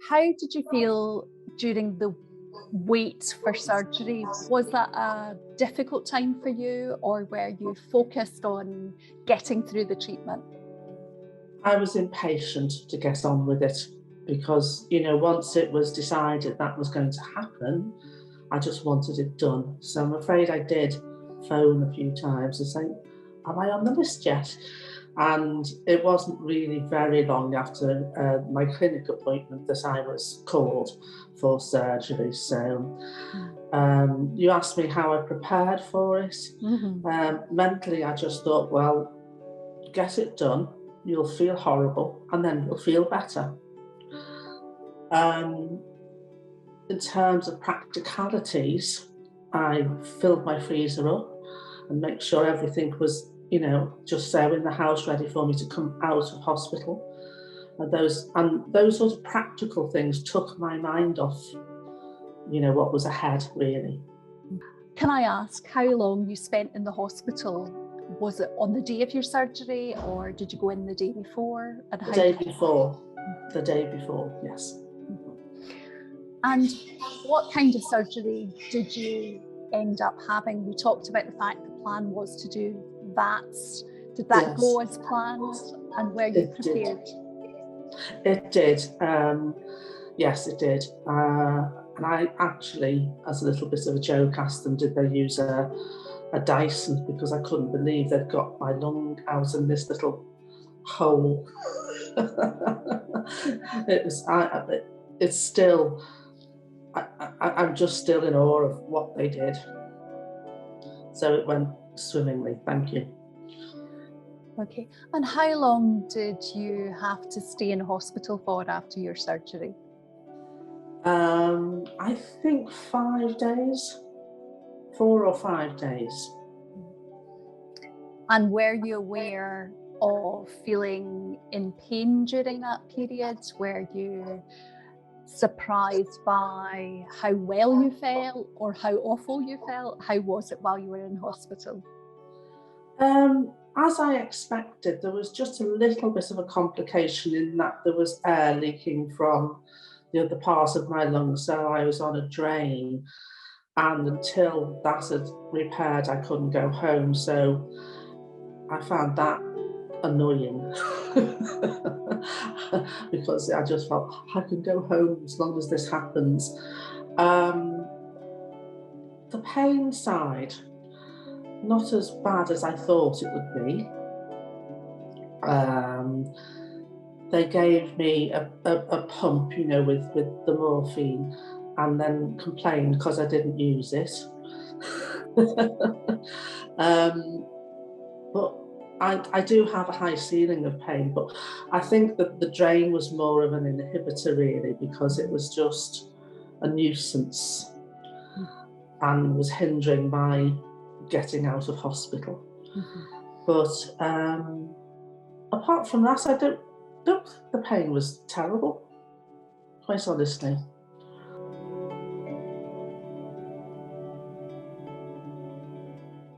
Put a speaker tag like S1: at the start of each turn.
S1: How did you feel during the wait for surgery? Was that a difficult time for you, or were you focused on getting through the treatment?
S2: I was impatient to get on with it because, once it was decided that was going to happen, I just wanted it done. So I'm afraid I did phone a few times and say, am I on the list yet? And it wasn't really very long after my clinic appointment that I was called for surgery. So you asked me how I prepared for it. Mentally, I just thought, well, get it done. You'll feel horrible and then you'll feel better. In terms of practicalities, I filled my freezer up and make sure everything was, just so in the house ready for me to come out of hospital. And those sort of practical things took my mind off, what was ahead, really.
S1: Can I ask how long you spent in the hospital? Was it on the day of your surgery, or did you go in the day before? And
S2: The day before. The day before, yes.
S1: And what kind of surgery did you end up having? We talked about the fact the plan was to do VATS. Did that go as planned, and were you prepared?
S2: It did. Yes, it did. And I actually, as a little bit of a joke, asked them, did they use a Dyson, because I couldn't believe they'd got my lung out in this little hole. It's still, I'm just still in awe of what they did. So it went swimmingly, thank you.
S1: Okay, and how long did you have to stay in hospital for after your surgery?
S2: I think 5 days, 4 or 5 days.
S1: And were you aware of feeling in pain during that period? Were you surprised by how well you felt or how awful you felt? How was it while you were in hospital?
S2: As I expected, there was just a little bit of a complication in that there was air leaking from the other part of my lungs, so I was on a drain, and until that had repaired, I couldn't go home, so I found that annoying because I just felt I can go home as long as this happens. The pain side, not as bad as I thought it would be. They gave me a pump, with the morphine, and then complained because I didn't use it. But I do have a high ceiling of pain, but I think that the drain was more of an inhibitor, really, because it was just a nuisance and was hindering my getting out of hospital. But apart from that, I don't think the pain was terrible, quite honestly.